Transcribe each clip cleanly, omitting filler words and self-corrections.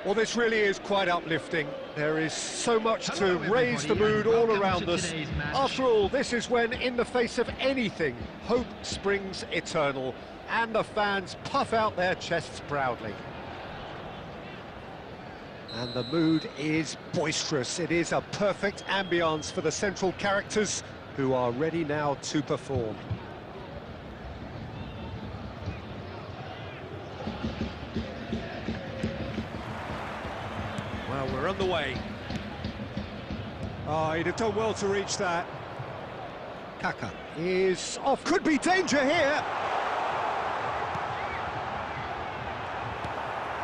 Well, this really is quite uplifting. There is so much to raise the mood all around us. After all, this is when, in the face of anything, hope springs eternal, and the fans puff out their chests proudly. And the mood is boisterous. It is a perfect ambience for the central characters, who are ready now to perform. Well, we're on the way. Oh, he'd have done well to reach that. Kaka is off. Could be danger here.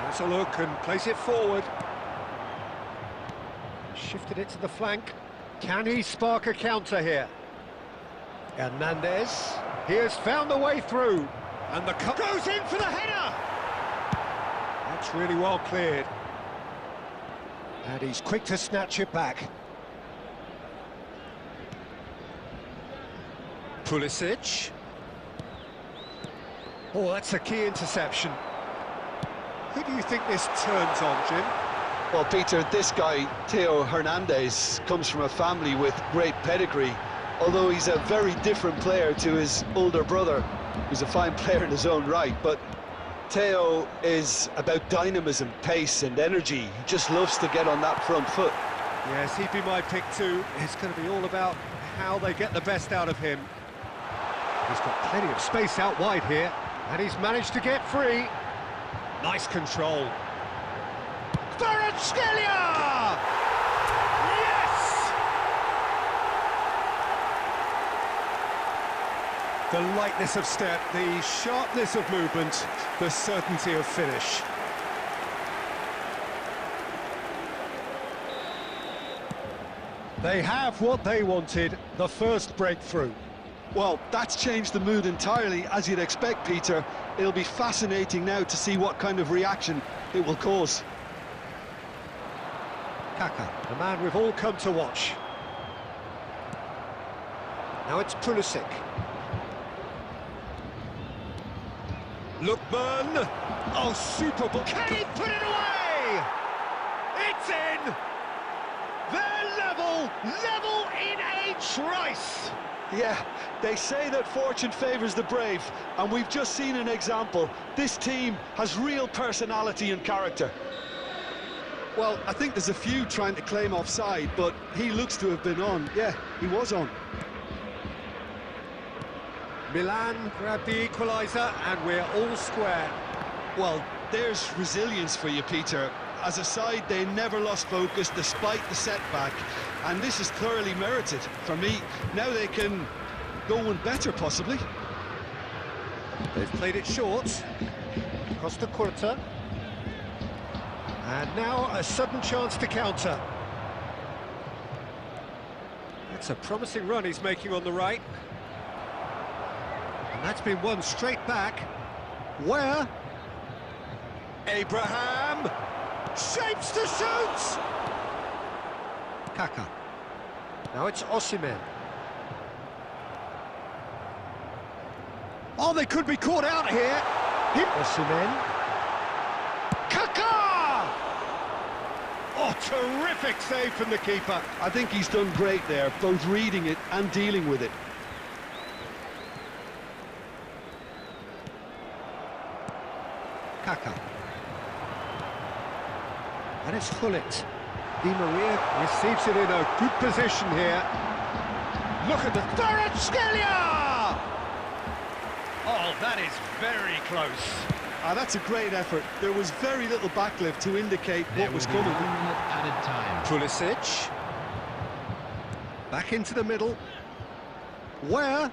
Has a look and plays it forward. Shifted it to the flank. Can he spark a counter here? Hernandez. He has found the way through. And the cut goes in for the header. That's really well cleared. And he's quick to snatch it back. Pulisic. Oh, that's a key interception. Who do you think this turns on, Jim? Well, Peter, this guy, Theo Hernandez, comes from a family with great pedigree, although he's a very different player to his older brother, who's a fine player in his own right, but Theo is about dynamism, pace and energy. He just loves to get on that front foot. Yes, he'd be my pick too. It's going to be all about how they get the best out of him. He's got plenty of space out wide here, and he's managed to get free. Nice control. Kvaratskhelia! Yes! The lightness of step, the sharpness of movement, the certainty of finish. They have what they wanted, the first breakthrough. Well, that's changed the mood entirely, as you'd expect, Peter. It'll be fascinating now to see what kind of reaction it will cause. Kaka, the man we've all come to watch. Now it's Pulisic. Lookman! Oh, super ball! Can he put it away? It's in! They're level in a trice! Yeah, they say that fortune favours the brave, and we've just seen an example. This team has real personality and character. Well, I think there's a few trying to claim offside, but he looks to have been on. Yeah, he was on. Milan grabbed the equaliser, and we're all square. Well, there's resilience for you, Peter. As a side, they never lost focus despite the setback, and this is thoroughly merited for me. Now they can go one better, possibly. They've played it short. Costa Curta. And now a sudden chance to counter. That's a promising run he's making on the right. And that's been won straight back. Where? Abraham! Shapes to shoot! Kaka. Now it's Osimhen. Oh, they could be caught out here. Osimhen. Kaka! Oh, terrific save from the keeper. I think he's done great there, both reading it and dealing with it. Kaka. And it's Hullet. Di Maria receives it in a good position here. Look at the Kvaratskhelia! Oh, that is very close. That's a great effort. There was very little backlift to indicate what was coming. Added time. Pulisic. Back into the middle. Where?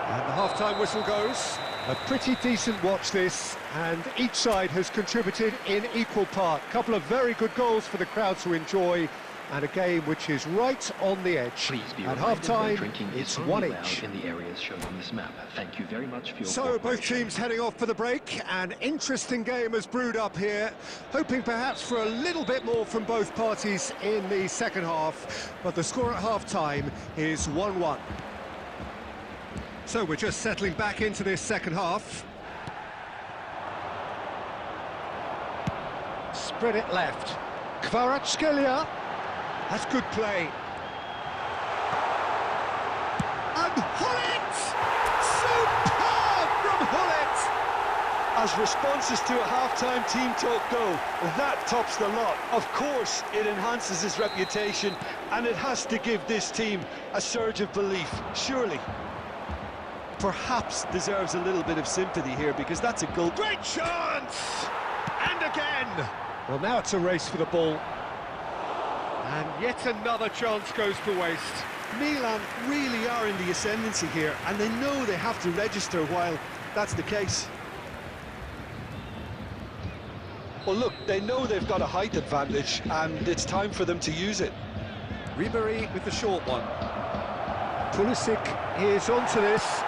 And the half-time whistle goes. A pretty decent watch this, and each side has contributed in equal part. A couple of very good goals for the crowd to enjoy, and a game which is right on the edge. Please be At reminded half-time, that drinking it's is only one allowed each. in the areas shown on this map. Thank you very much for your So both cooperation. teams heading off for the break. An interesting game has brewed up here, hoping perhaps for a little bit more from both parties in the second half, but the score at half-time is 1-1. So we're just settling back into this second half. Spread it left. Kvaratskhelia. That's good play. And Hullet! Superb from Hullet! As responses to a half-time team talk go, that tops the lot. Of course, it enhances his reputation, and it has to give this team a surge of belief, surely. Perhaps deserves a little bit of sympathy here, because that's a goal. Great chance! And again! Well, now it's a race for the ball. And yet another chance goes to waste. Milan really are in the ascendancy here, and they know they have to register while that's the case. Well, look, they know they've got a height advantage, and it's time for them to use it. Ribery with the short one. Pulisic is onto this.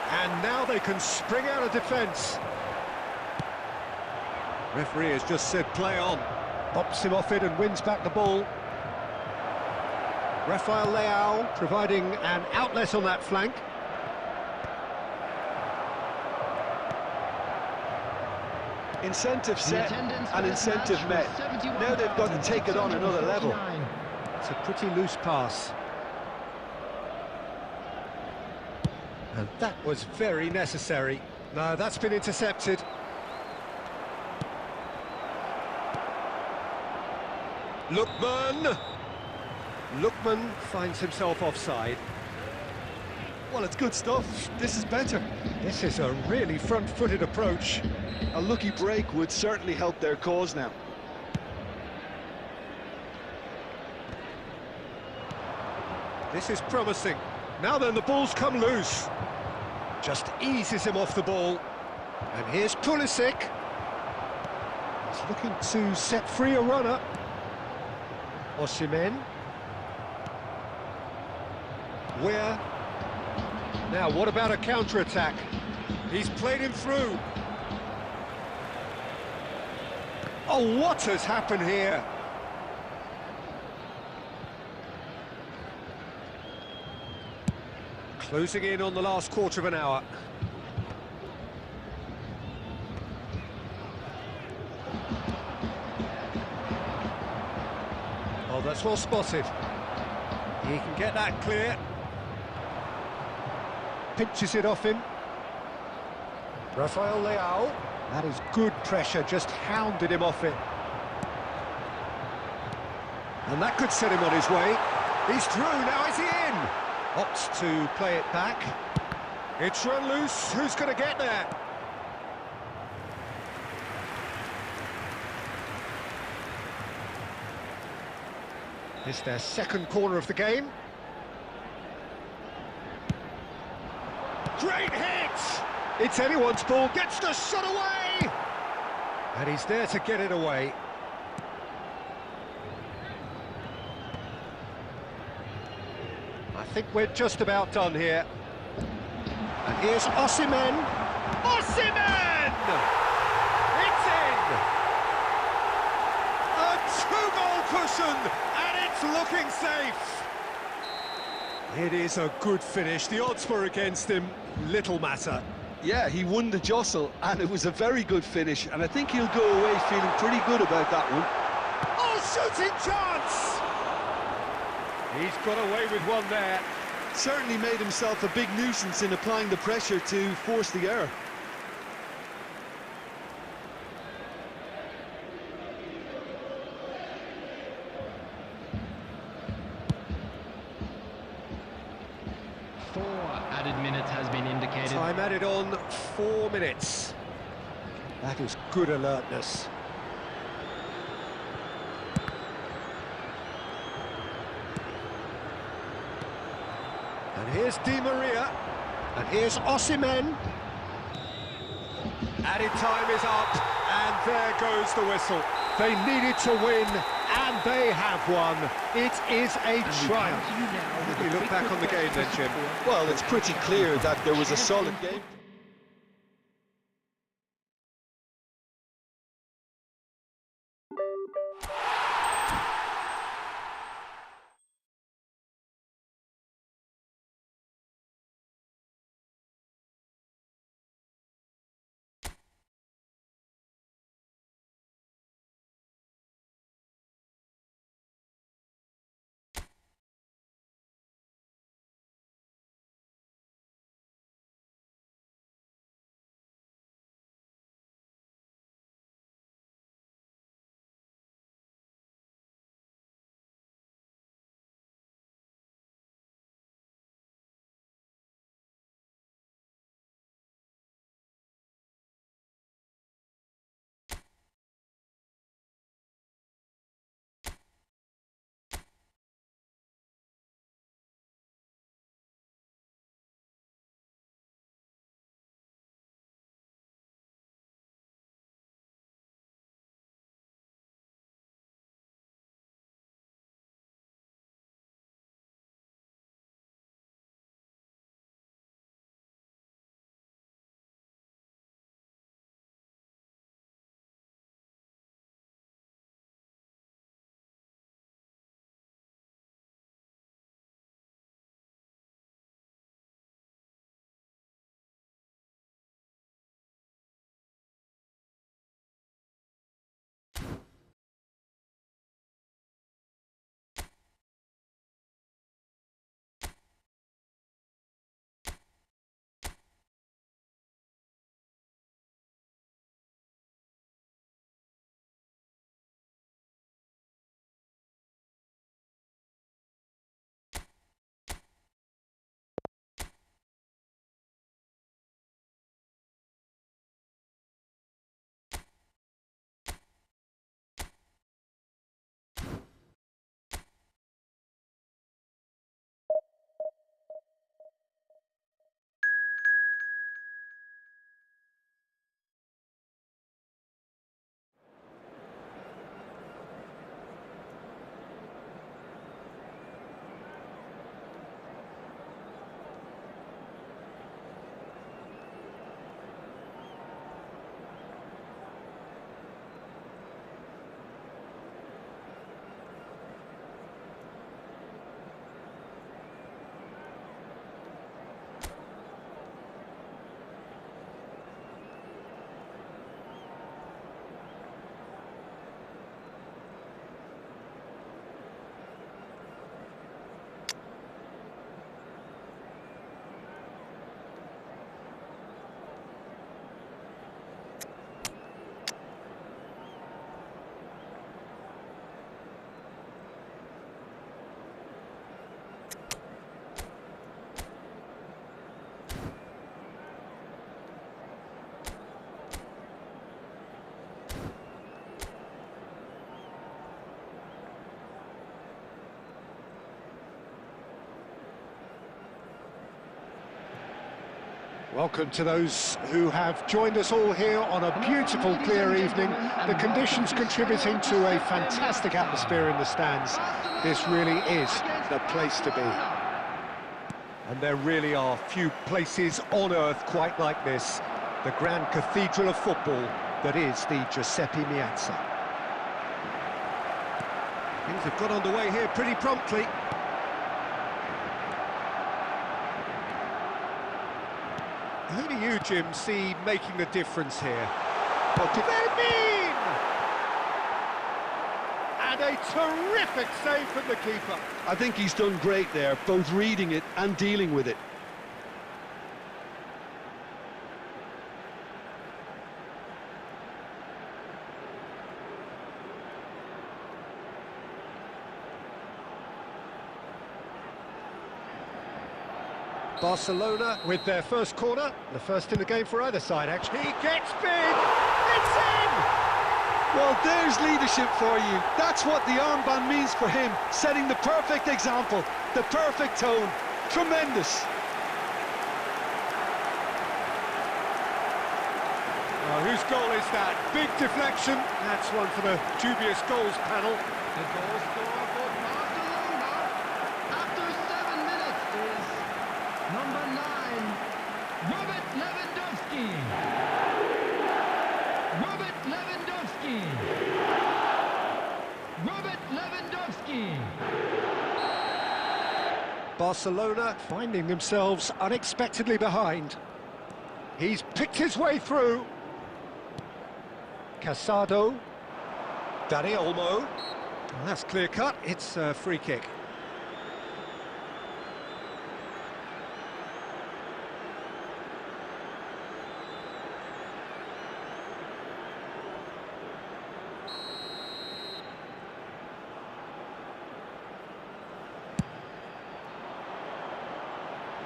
And now they can spring out of defence. Referee has just said play on. Pops him off it and wins back the ball. Rafael Leao providing an outlet on that flank. Incentive set and incentive met. Now they've got to take it on another level. It's a pretty loose pass. And that was very necessary. No, that's been intercepted. Lookman finds himself offside. Well, it's good stuff. This is better. This is a really front-footed approach. A lucky break would certainly help their cause now. This is promising. Now then, the ball's come loose. Just eases him off the ball. And here's Pulisic. He's looking to set free a runner. Osimhen. Where? Now, what about a counter-attack? He's played him through. Oh, what has happened here? Closing in on the last quarter of an hour. Oh, that's well spotted. He can get that clear. Pinches it off him. Rafael Leao. That is good pressure, just hounded him off it. And that could set him on his way. He's through, now is he in? Opts to play it back. It's run loose, who's going to get there? It's their second corner of the game. Great hit! It's anyone's ball, gets the shot away! And he's there to get it away. I think we're just about done here. And here's Osimhen. Osimhen! It's in! A two-goal cushion, and it's looking safe. It is a good finish. The odds were against him. Little matter. Yeah, he won the jostle, and it was a very good finish, and I think he'll go away feeling pretty good about that one. Oh, shooting chance! He's got away with one there. Certainly made himself a big nuisance in applying the pressure to force the error. Added minutes has been indicated. Time added on 4 minutes. That is good alertness. And here's Di Maria. And here's Osimhen. Added time is up, and there goes the whistle. They needed to win, and they have won. It is a triumph. Let me look back on the game then, Jim. Well, it's pretty clear that there was a solid game. Welcome to those who have joined us all here on a beautiful, clear evening. The conditions contributing to a fantastic atmosphere in the stands. This really is the place to be. And there really are few places on earth quite like this. The grand cathedral of football that is the Giuseppe Meazza. Things have got underway here pretty promptly. Who do you, Jim, see making the difference here? What do they mean? And a terrific save from the keeper. I think he's done great there, both reading it and dealing with it. Barcelona with their first corner, the first in the game for either side, actually. He gets big! It's in! Well, there's leadership for you. That's what the armband means for him, setting the perfect example, the perfect tone. Tremendous. Well, whose goal is that? Big deflection. That's one for the dubious goals panel. The goal scorer for Barcelona after 7 minutes is number 9, Robert Lewandowski. Robert Lewandowski. Robert Lewandowski. Barcelona finding themselves unexpectedly behind. He's picked his way through. Casado. Dani Olmo. Well, that's clear cut. It's a free kick.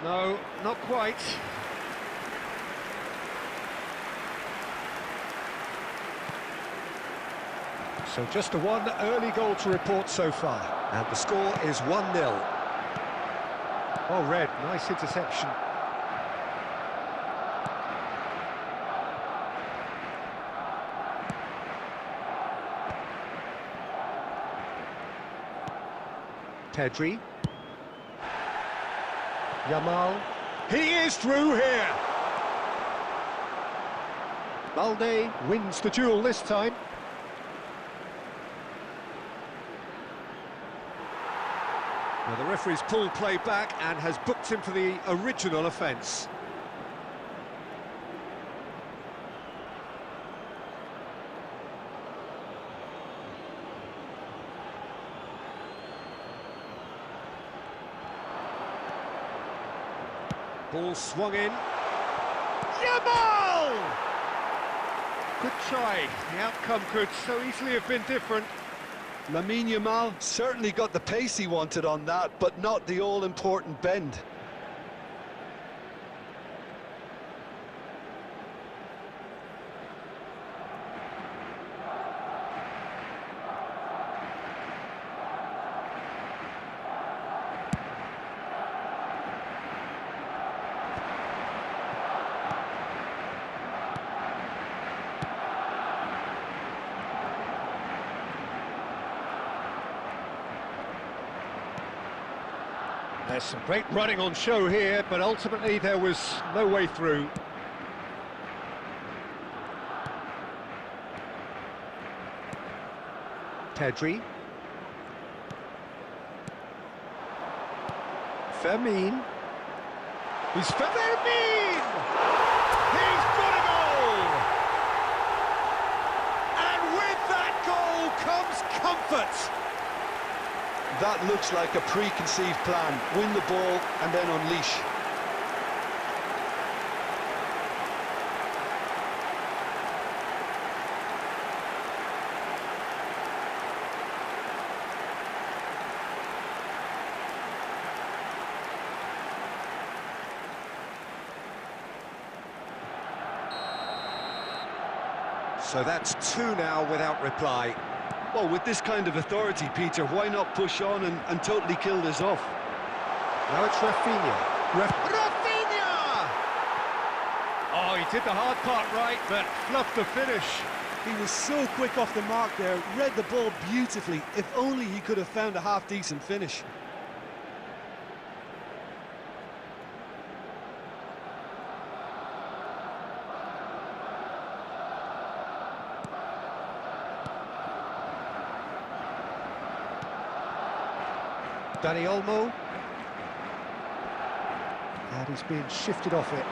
No, not quite. So just a one early goal to report so far. And the score is 1-0. Oh, Red, nice interception. Pedri. Yamal. He is through here. Balde wins the duel this time. Well, the referee's pulled play back and has booked him for the original offence. Ball swung in. Yamal! Good try. The outcome could so easily have been different. Lamine Yamal certainly got the pace he wanted on that, but not the all-important bend. There's some great running on show here, but ultimately there was no way through. Pedri. Fermin. He's Fermin! He's got a goal! And with that goal comes comfort. That looks like a preconceived plan. Win the ball and then unleash. So that's 2 now without reply. Well, with this kind of authority, Peter, why not push on and totally kill this off? Now it's Rafinha. Rafinha! did the hard part right, but fluffed the finish. He was so quick off the mark there, read the ball beautifully. If only he could have found a half-decent finish. Dani Olmo. And he's being shifted off it.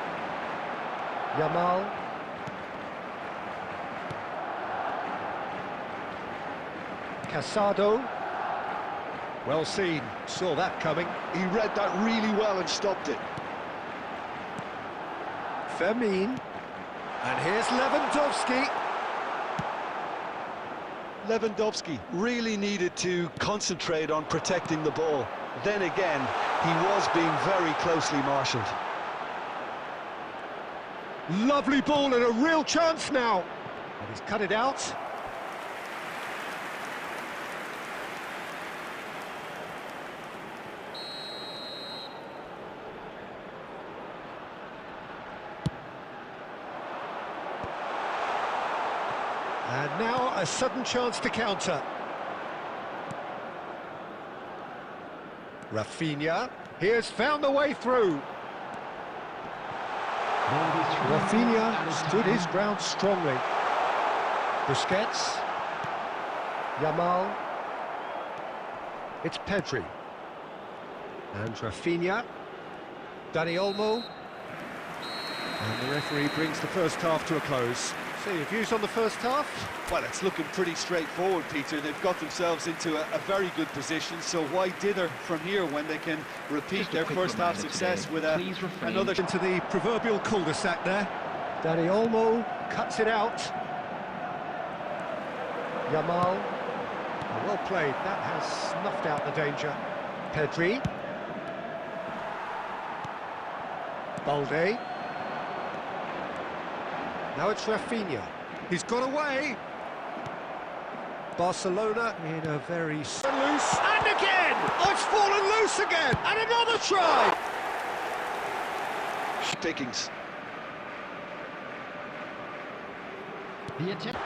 Yamal. Casado. Well seen, saw that coming. He read that really well and stopped it. Fermin. And here's Lewandowski. Lewandowski really needed to concentrate on protecting the ball. Then again, he was being very closely marshalled. Lovely ball and a real chance now. And he's cut it out. And now a sudden chance to counter. Rafinha, he has found the way through. Rafinha stood his ground strongly. Busquets. Yamal. It's Pedri. And Rafinha. Dani Olmo. And the referee brings the first half to a close. So your views on the first half? Well, it's looking pretty straightforward, Peter. They've got themselves into a very good position, so why dither from here when they can repeat their first half success with another... Into the proverbial cul-de-sac there. Dani Olmo cuts it out. Yamal. Well played, that has snuffed out the danger. Pedri. Balde. Now it's Rafinha. He's got away. Barcelona in a very loose. And again! Oh, it's fallen loose again! And another try! Pickings. The attempt.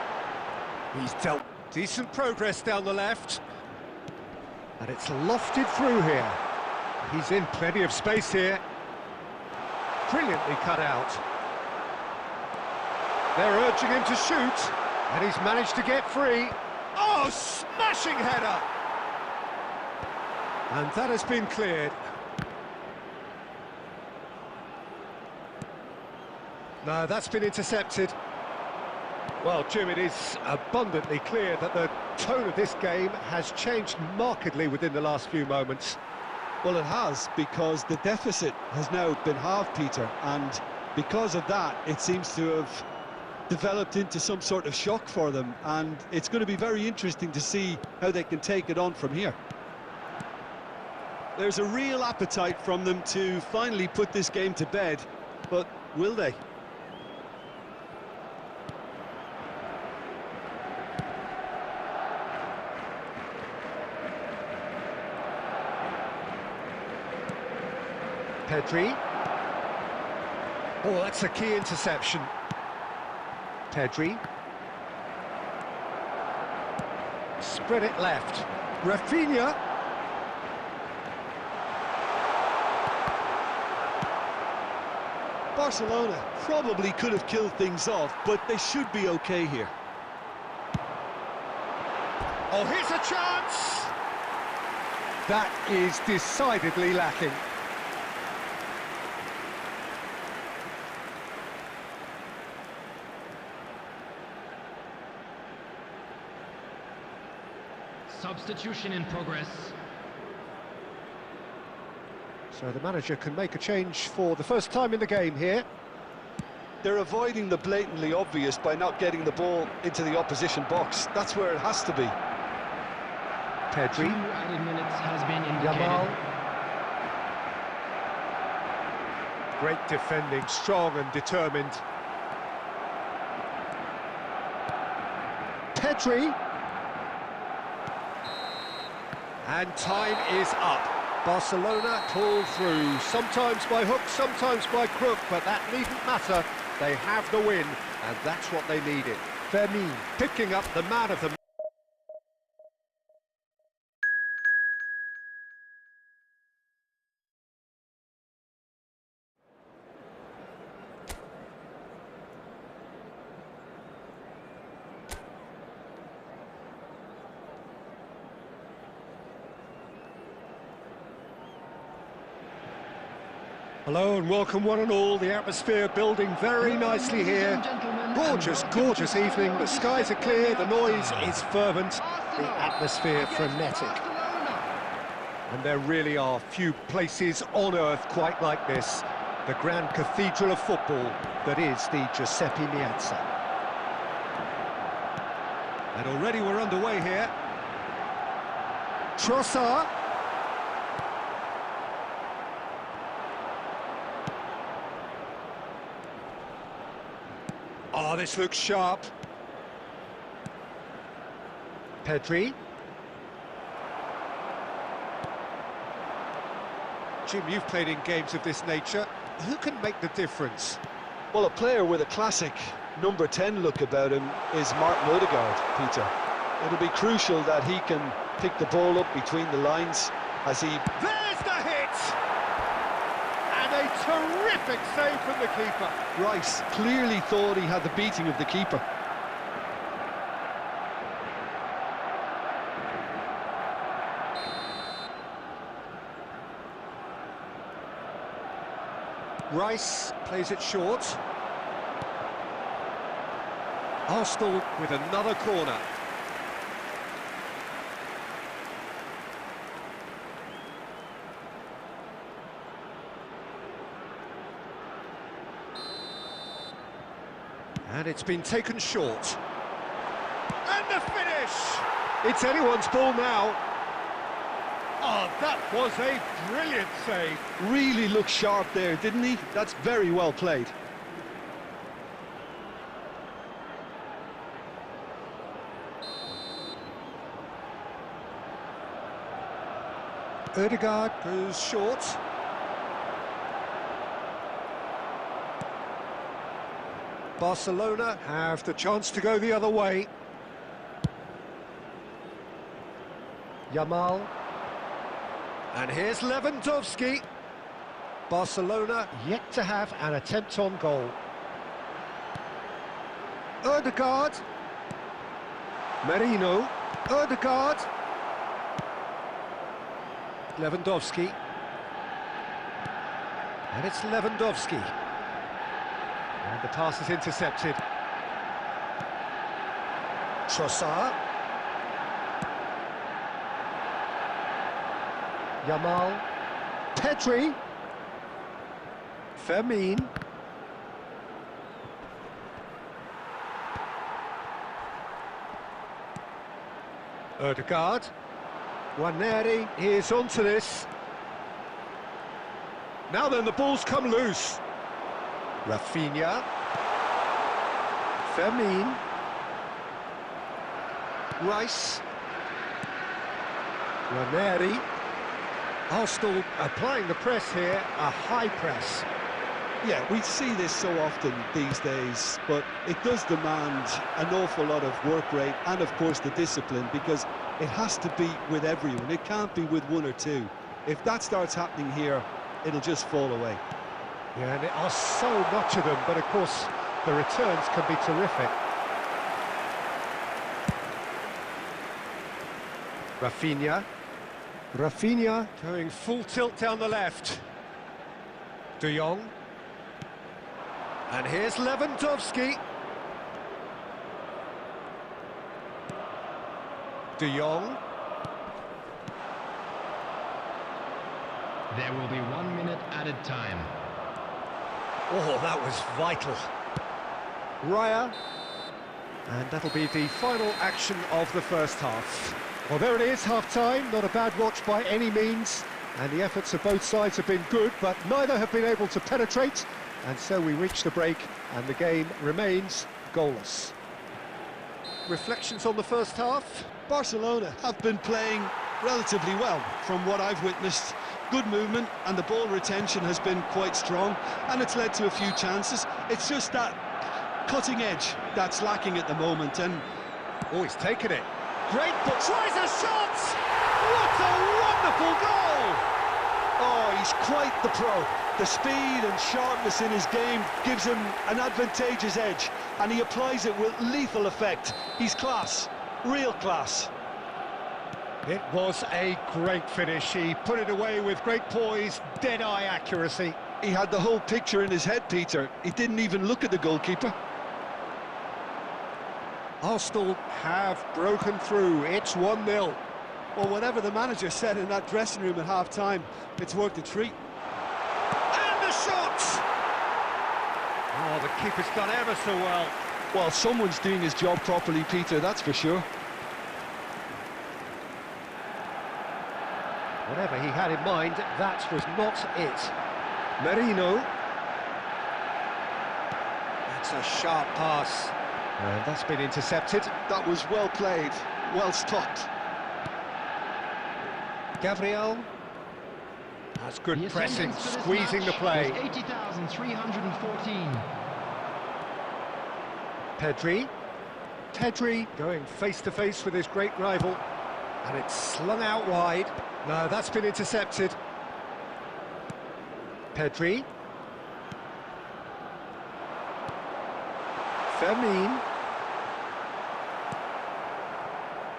He's dealt decent progress down the left. And it's lofted through here. He's in plenty of space here. Brilliantly cut out. They're urging him to shoot, and he's managed to get free. Oh, smashing header! And that has been cleared. No, that's been intercepted. Well, Jim, it is abundantly clear that the tone of this game has changed markedly within the last few moments. Well, it has, because the deficit has now been halved, Peter, and because of that, it seems to have developed into some sort of shock for them, and it's going to be very interesting to see how they can take it on from here. There's a real appetite from them to finally put this game to bed, but will they? Pedri. Oh, that's a key interception. Pedri. Spread it left. Rafinha. Barcelona probably could have killed things off, but they should be okay here. Oh, here's a chance! That is decidedly lacking. Substitution in progress. So the manager can make a change for the first time in the game here. They're avoiding the blatantly obvious by not getting the ball into the opposition box. That's where it has to be. Pedri. 2 added minutes has been indicated. Yamal. Great defending, strong and determined. Pedri. And time is up. Barcelona pull through, sometimes by hook, sometimes by crook, but that needn't matter. They have the win, and that's what they needed. Fermin picking up the man of the... Hello and welcome one and all. The atmosphere building very nicely here. Gorgeous, gorgeous evening. The skies are clear, the noise is fervent, the atmosphere frenetic. And there really are few places on earth quite like this. The grand cathedral of football that is the Giuseppe Meazza. And already we're underway here. Trossard. Oh, this looks sharp. Pedri. Jim, you've played in games of this nature. Who can make the difference? Well, a player with a classic number 10 look about him is Martin Odegaard, Peter. It'll be crucial that he can pick the ball up between the lines as he... There's the hit! And a terrific save from the keeper. Rice clearly thought he had the beating of the keeper. Rice plays it short. Arsenal with another corner. And it's been taken short. And the finish! It's anyone's ball now. Oh, that was a brilliant save. Really looked sharp there, didn't he? That's very well played. Odegaard goes short. Barcelona have the chance to go the other way. Yamal. And here's Lewandowski. Barcelona yet to have an attempt on goal. Odegaard. Merino. Odegaard. Lewandowski. And it's Lewandowski. And the pass is intercepted. Trossard. Yamal. Pedri. Fermin. Odegaard. Waneri is onto this. Now then, the ball's come loose. Rafinha. Fermin. Rice. Waneri. Arsenal applying the press here, a high press. Yeah, we see this so often these days, but it does demand an awful lot of work rate and, of course, the discipline, because it has to be with everyone. It can't be with one or two. If that starts happening here, it'll just fall away. Yeah, and there are so much of them, but of course the returns can be terrific. Rafinha. Rafinha going full tilt down the left. De Jong. And here's Lewandowski. De Jong. There will be 1 minute added time. Oh, that was vital. Raya. And that'll be the final action of the first half. Well, there it is, half-time. Not a bad watch by any means. And the efforts of both sides have been good, but neither have been able to penetrate. And so we reach the break, and the game remains goalless. Reflections on the first half? Barcelona have been playing relatively well from what I've witnessed, good movement, and the ball retention has been quite strong, and it's led to a few chances. It's just that cutting edge that's lacking at the moment, and... Oh, he's taken it. Great, but tries a shot! What a wonderful goal! Oh, he's quite the pro. The speed and sharpness in his game gives him an advantageous edge, and he applies it with lethal effect. He's class, real class. It was a great finish. He put it away with great poise, dead-eye accuracy. He had the whole picture in his head, Peter. He didn't even look at the goalkeeper. Arsenal have broken through. It's 1-0. Well, whatever the manager said in that dressing room at half-time, it's worked a treat. And the shot! Oh, the keeper's done ever so well. Well, someone's doing his job properly, Peter, that's for sure. Whatever he had in mind, that was not it. Merino. That's a sharp pass. And that's been intercepted. That was well played, well stopped. Gabriel. That's good pressing, squeezing the play. 80,314. Pedri going face-to-face with his great rival. And it's slung out wide. No, that's been intercepted. Pedri. Fermin.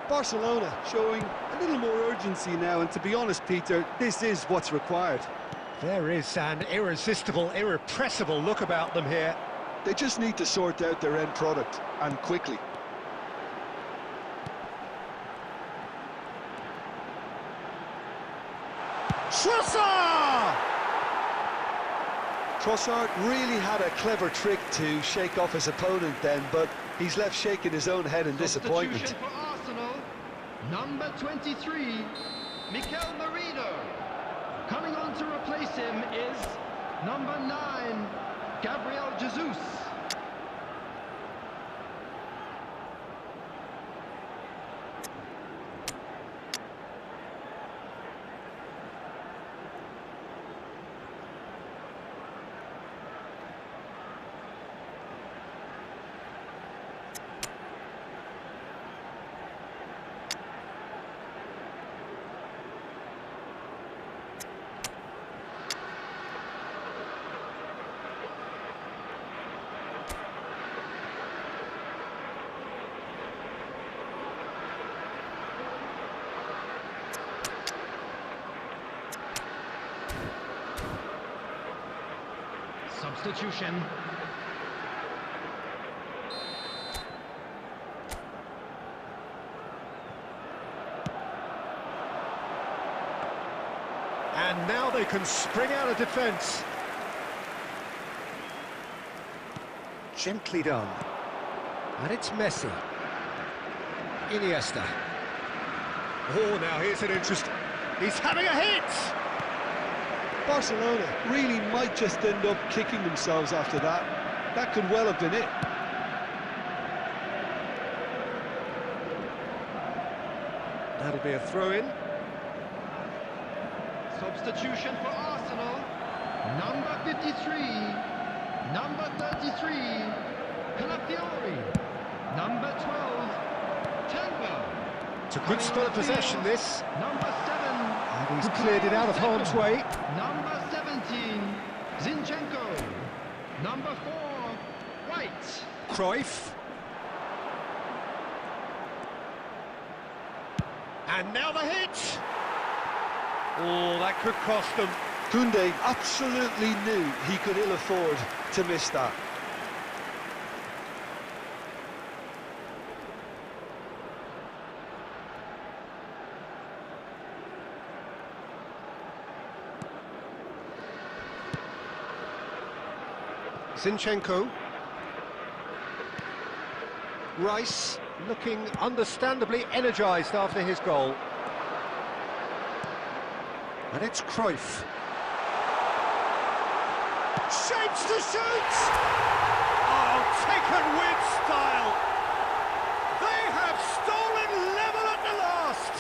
Barcelona showing a little more urgency now, and to be honest, Peter, this is what's required. There is an irresistible, irrepressible look about them here. They just need to sort out their end product, and quickly. Trossard! Trossard really had a clever trick to shake off his opponent then, but he's left shaking his own head in disappointment. Substitution for Arsenal, number 23, Mikel Merino. Coming on to replace him is number 9, Gabriel Jesus. Substitution. And now they can spring out of defence. Gently done. And it's Messi. Iniesta. Oh, now here's an interest. He's having a hit! Barcelona really might just end up kicking themselves after that. That could well have been it. That'll be a throw-in. Substitution for Arsenal, number 53, number 33, Calafiori, number 12, Tango. It's a good spell of possession, this. Number 7. And he's cleared it out of harm's way. Number 17, Zinchenko. Number 4, White. Cruyff. And now the hit! Oh, that could cost them. Koundé absolutely knew he could ill afford to miss that. Zinchenko. Rice looking understandably energised after his goal. And it's Cruyff. Shapes to shoot! Oh, taken with style! They have stolen level at the last!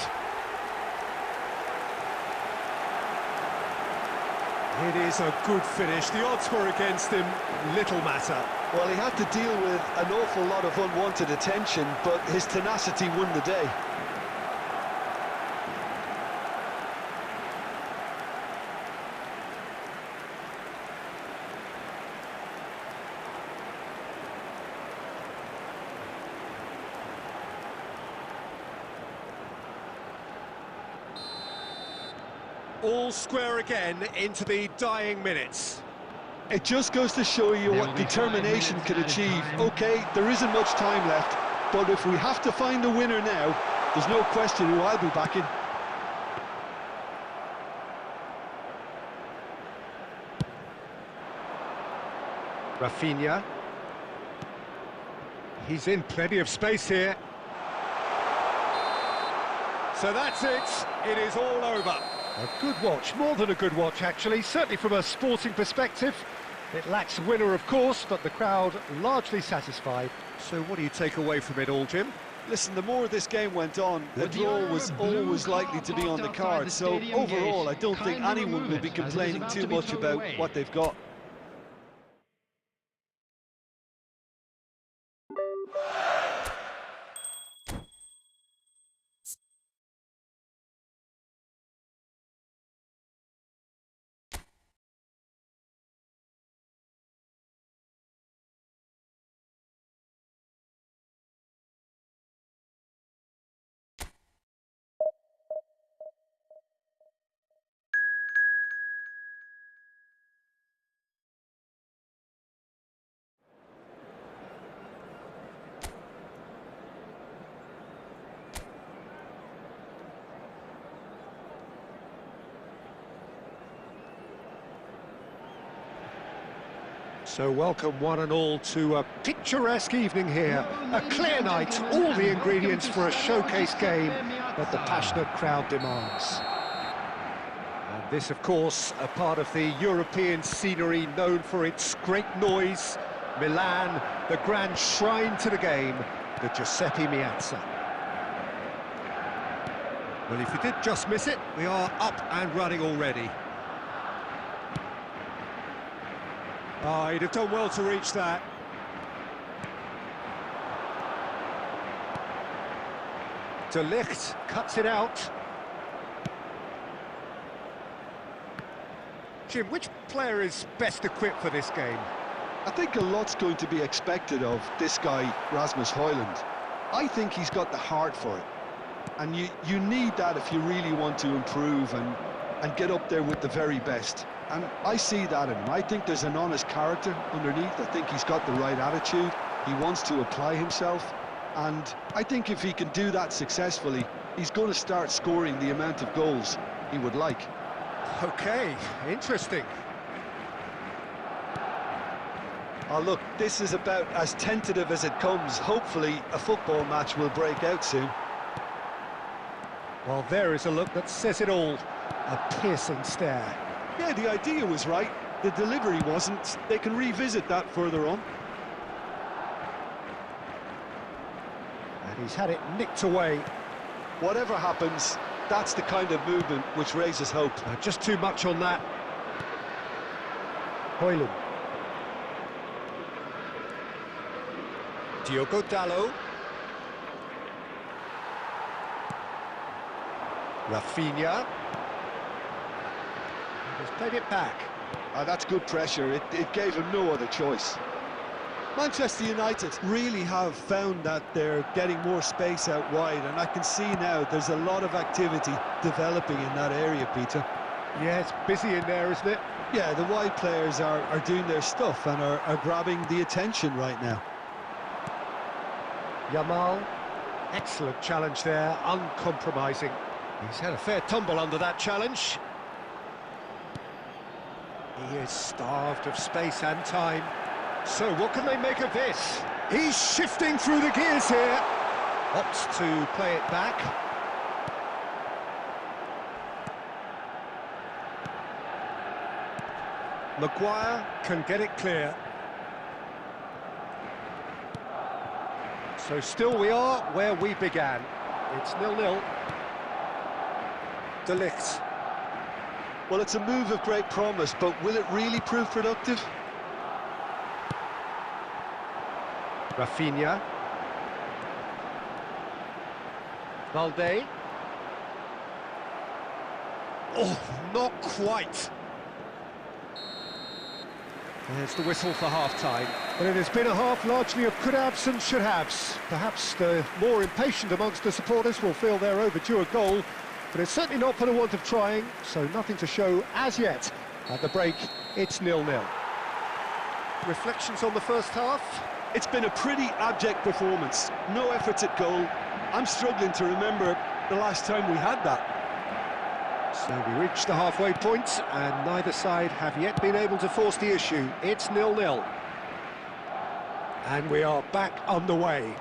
It is a good finish. The odds were against him, little matter. Well, he had to deal with an awful lot of unwanted attention, but his tenacity won the day. All square again into the dying minutes. It just goes to show you what determination can achieve. Okay, there isn't much time left, but if we have to find a winner now, there's no question who I'll be backing. Rafinha. He's in plenty of space here. So that's it. It is all over. A good watch, more than a good watch actually, certainly from a sporting perspective. It lacks a winner of course, but the crowd largely satisfied. So what do you take away from it all, Jim? Listen, the more this game went on, the draw was always likely to be on the card, so overall I don't think anyone will be complaining too much about what they've got. So welcome one and all to a picturesque evening here. A clear night, all the ingredients for a showcase game that the passionate crowd demands. And this, of course, a part of the European scenery known for its great noise. Milan, the grand shrine to the game, the Giuseppe Meazza. Well, if you did just miss it, we are up and running already. Oh, he'd have done well to reach that. De Ligt cuts it out. Jim, which player is best equipped for this game? I think a lot's going to be expected of this guy, Rasmus Højlund. I think he's got the heart for it. And you need that if you really want to improve and get up there with the very best. And I see that in him. I think there's an honest character underneath. I think he's got the right attitude. He wants to apply himself. And I think if he can do that successfully, he's going to start scoring the amount of goals he would like. Okay, interesting. Oh, look, this is about as tentative as it comes. Hopefully, a football match will break out soon. Well, there is a look that says it all. A piercing stare. Yeah, the idea was right. The delivery wasn't. They can revisit that further on. And he's had it nicked away. Whatever happens, that's the kind of movement which raises hope. Just too much on that. Højlund. Diogo Dalot. Rafinha. He's played it back. That's good pressure. It gave him no other choice. Manchester United really have found that they're getting more space out wide, and I can see now there's a lot of activity developing in that area, Peter. Yeah, it's busy in there, isn't it? Yeah, the wide players are doing their stuff and are grabbing the attention right now. Yamal, excellent challenge there, uncompromising. He's had a fair tumble under that challenge. He is starved of space and time. So what can they make of this? He's shifting through the gears here. Opts to play it back. Maguire can get it clear. So still we are where we began. It's 0-0. De Ligt. Well, it's a move of great promise, but will it really prove productive? Rafinha. Valde. Oh, not quite. There's the whistle for half-time. But it has been a half largely of could-haves and should-haves. Perhaps the more impatient amongst the supporters will feel they're overdue a goal, but it's certainly not for the want of trying, so nothing to show as yet. At the break, it's 0-0. Reflections on the first half? It's been a pretty abject performance. No efforts at goal. I'm struggling to remember the last time we had that. So we reached the halfway point, and neither side have yet been able to force the issue. It's 0-0. And we are back underway.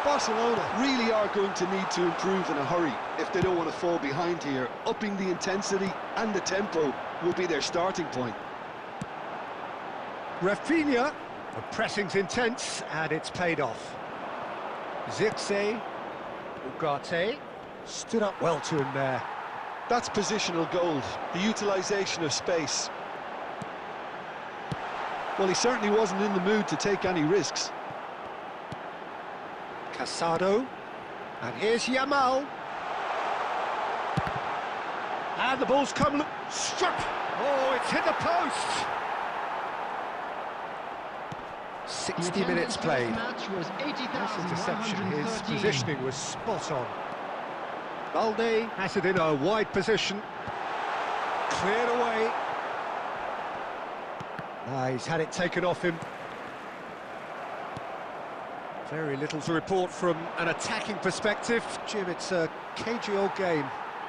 Barcelona really are going to need to improve in a hurry if they don't want to fall behind here. Upping the intensity and the tempo will be their starting point. Rafinha, the pressing's intense, and it's paid off. Zirkzee, Ugarte, stood up well to him there. That's positional gold, the utilisation of space. Well, he certainly wasn't in the mood to take any risks. Casado, and here's Yamal. And the ball's come, struck. Oh, it's hit the post. 60 minutes played. Nice interception, his positioning was spot on. Valde has it in a wide position. Cleared away. He's had it taken off him. Very little to report from an attacking perspective. Jim, it's a cagey old game.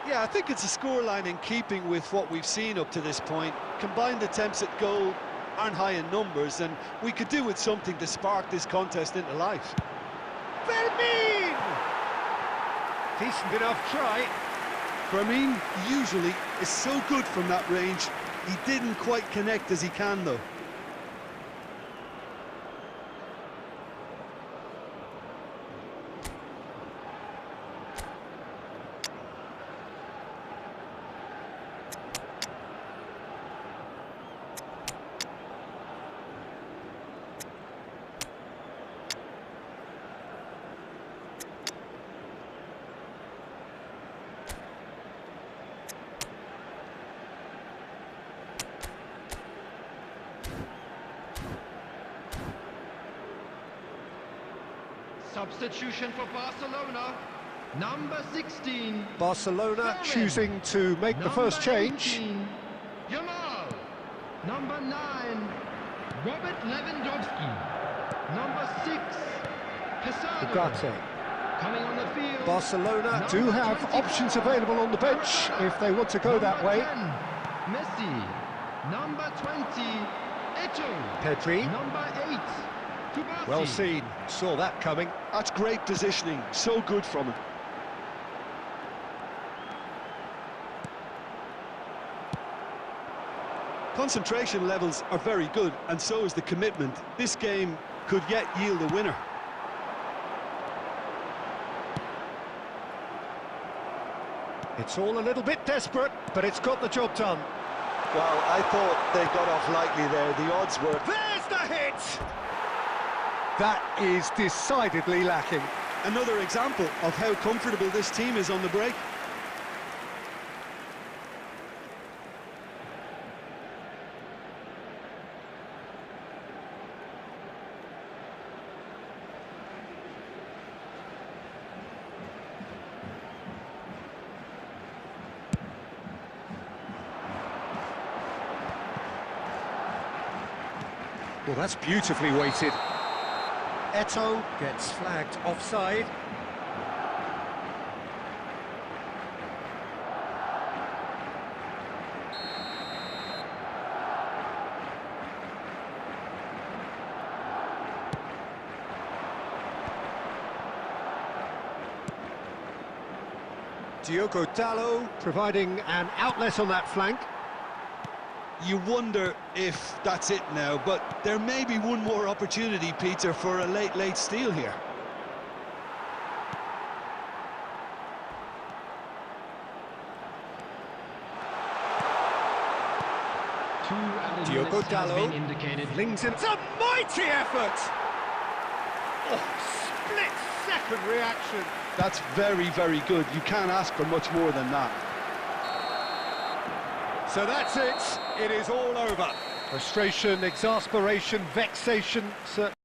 Yeah, I think it's a scoreline in keeping with what we've seen up to this point. Combined attempts at goal aren't high in numbers, and we could do with something to spark this contest into life. Fermin! Decent enough try. Fermin usually is so good from that range. He didn't quite connect as he can, though. Substitution for Barcelona, number 16. Barcelona choosing to make the first change. 18, Yamal. Number 9, Robert Lewandowski. Number 6, Casado. Ugarte. Coming on the field. Barcelona do have options available on the bench if they want to go that way. 10, Messi. Number 20, Eto'o. Pedri. Number 8, Kubasi. Well seen, saw that coming. That's great positioning, so good from him. Concentration levels are very good, and so is the commitment. This game could yet yield a winner. It's all a little bit desperate, but it's got the job done. Well, I thought they got off lightly there. The odds were... There's the hit! That is decidedly lacking. Another example of how comfortable this team is on the break. Well, that's beautifully weighted. Eto'o gets flagged offside. Diogo Dalot providing an outlet on that flank. You wonder if that's it now, but there may be one more opportunity, Peter, for a late steal here. Diogo Dalot flings it. It's a mighty effort! Oh, split-second reaction. That's very, very good. You can't ask for much more than that. So that's it. It is all over. Frustration, exasperation, vexation, certainly.